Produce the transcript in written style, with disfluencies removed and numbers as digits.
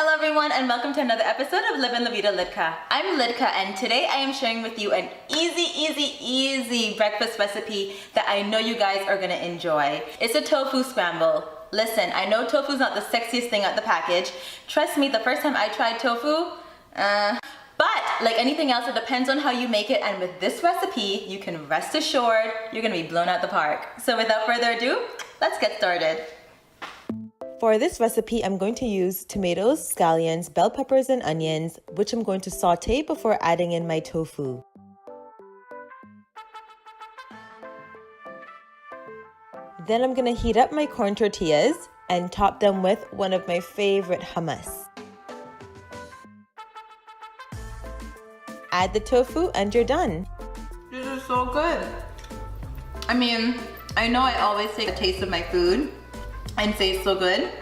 Hello everyone and welcome to another episode of Livin' La Vida Lidka. I'm Lidka and today I am sharing with you an easy breakfast recipe that I know you guys are gonna enjoy. It's a tofu scramble. Listen, I know tofu's not the sexiest thing out the package. Trust me, the first time I tried tofu, but like anything else, it depends on how you make it, and with this recipe, you can rest assured you're gonna be blown out the park. So without further ado, let's get started. For this recipe, I'm going to use tomatoes, scallions, bell peppers, and onions, which I'm going to saute before adding in my tofu. Then I'm going to heat up my corn tortillas and top them with one of my favorite hummus. Add the tofu and you're done. This is so good. I mean, I know I always take a taste of my food and say it's so good,